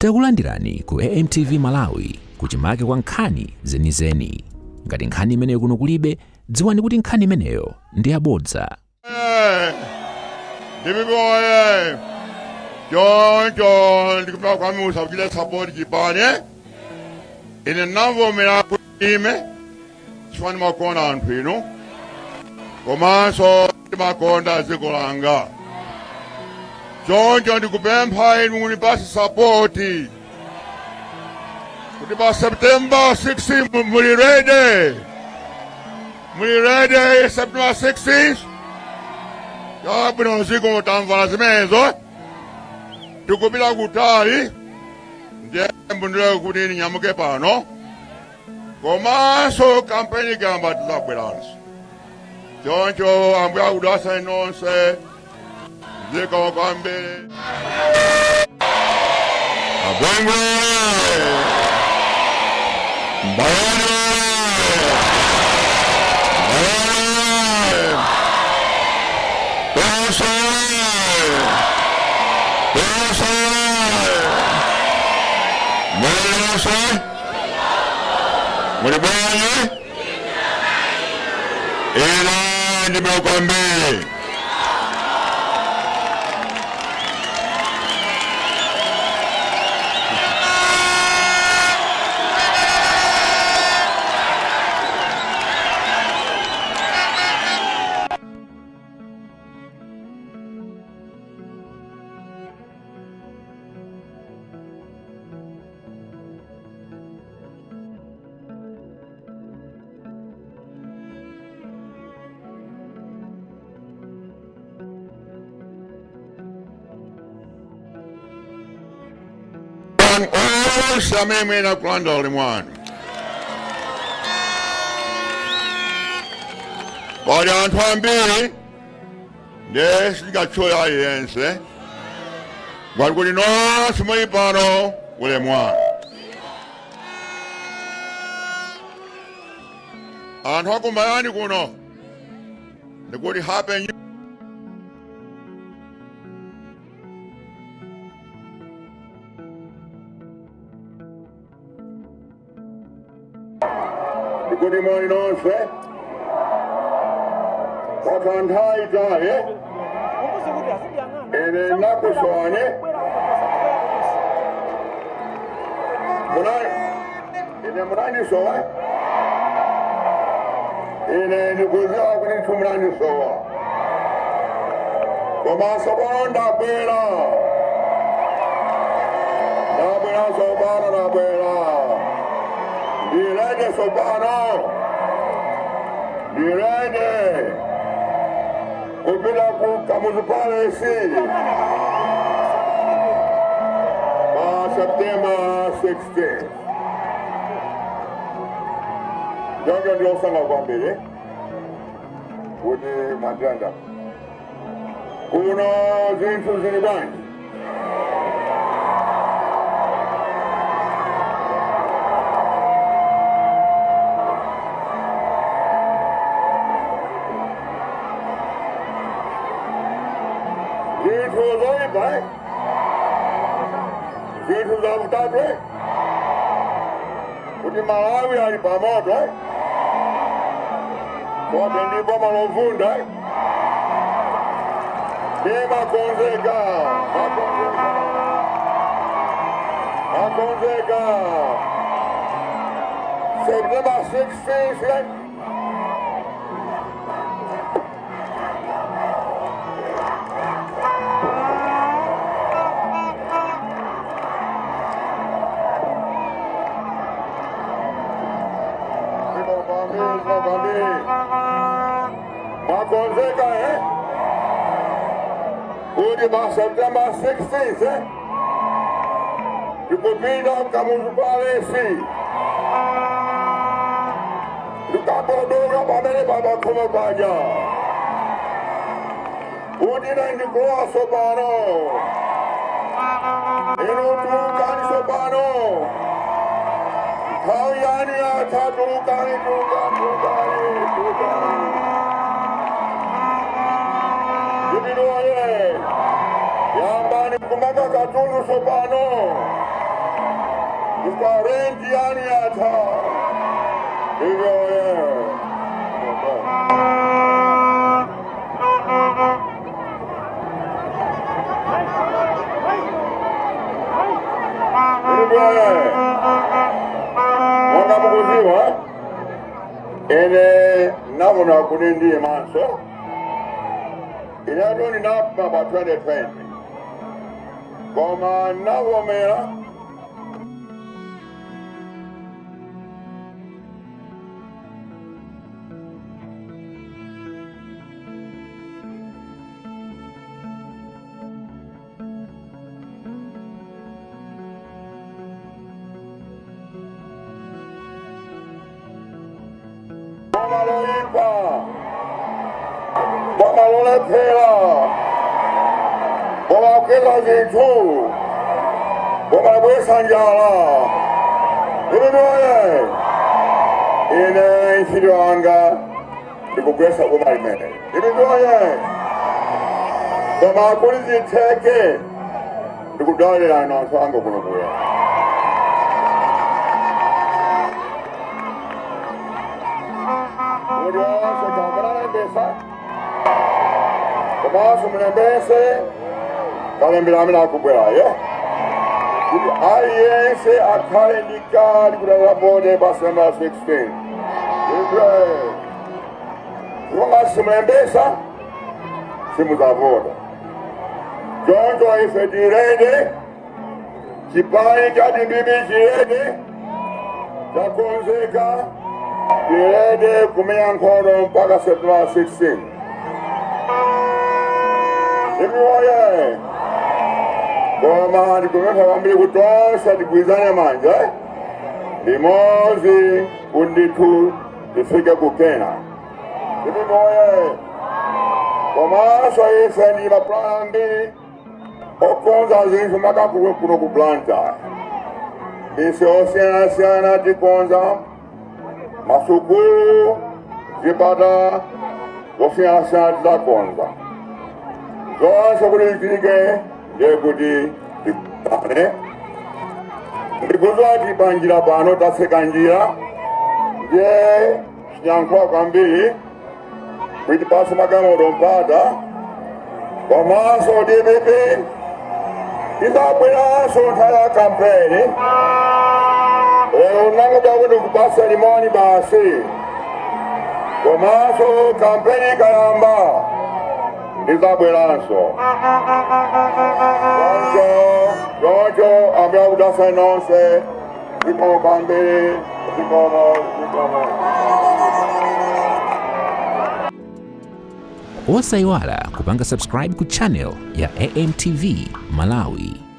Takulandirani ku AMTV Malawi kuchimake kwa nkhani zenizeni. Ngati nkhani imeneyo kuno kulibe, dziwani kuti nkhani imeneyo ndi yabodza. Ndibiboye John ndikupaka kwami usabukile support chipane ine navomera kuime chifani makonda anthu inu komanso makonda dziko langa. Choncho ndikupempha inu munipase support kuti pa September 16 muli ready? Muli ready September 16? Bwino ziko mutamvala zimenezo tikupita kutali ndiye mbundire kuti ninyamuke pano komanso kampeni gamba tizabweranso. Choncho ambuye akudalitse nonse ziko kwambiri. Abwengo Muriboye ina ndimekwambia Sameme na kulanda ulimwani. Bali anthu ambiri ndesigachoya yense bali kuti nonse muli pano ulemwani. Anthu akumayani kuno ndikuti happen Good morning, all sir. Wakantai jaye. Ene nakuswane. Munai. Ene munani sowa. Ene nikuza kuni tumrani sowa. Koma sobonda bela. Na bela sobana na bela. Direde Sobano, direde, kupila kukamuzupale si, pa September 16. Jonjo ndio sanga kwa mbele, kuti madranda. Kuno zinsu zinibani. Right? Vitu za mtatwe kuti Malawi ali pamoto kote ndipo malovunda ndi makonzeka September 16 Makonzeka kuti pa September 16 tikupita kamuzupale si tikapodoka pamene pabakhoma paja kuti ndikulowa sopano inu tukani sopano nthawi yani yatha tukani Yambani kumaka katulu sopano Iskarenti yani ata. Hivyo Mwanga mukuziwa ene nabona kunendi manso inatoni napa ba 2020 koma nabomera Bomalole pela, bomakela zintu, bomalabwe sanjala, ibinoye, ine insidio anga, ndikugwesa bomalimene, ibinoye, bomakulizi teke, ndikudalira inonso anga kunokuya. Komanso mlembese kalembiramina kubwera kuti aliyense akhale ndi kadi kudalira bode pa December 16. Koma simulembesa simuzavota. Choncho ife tirede chipani cha Dimbibi chirede chakonzeka tirede kumenya nkhondo mpaka September 16. Everywhere, koma ndikumeka kwambiri kutonsa tigwizane manja limodzi kunditu tifike kukena. Everywhere, komanso ife ndi mapulani ambiri okonza zinthu mpaka kuno ku Blantyre. Mise osiyanasiyana tikonza masukulu, zipata osiyanasiyana tizakonza. Zonse kuti chitike ndekuti tikutane ndikuzwa tipanjira pano tatseka njira ndiye chinyankhuwa kwambiri kuti pasi magalimoto mpata komanso DPP izabweranso nthawi ya kampeni unangoda kuti kupasa limoni basi komanso kampeni ikayamba ndizabweranso choncho ambira kudasa nonse zikomo kwambiri zikomo. Osayiwala kupanga subscribe ku channel ya AMTV Malawi.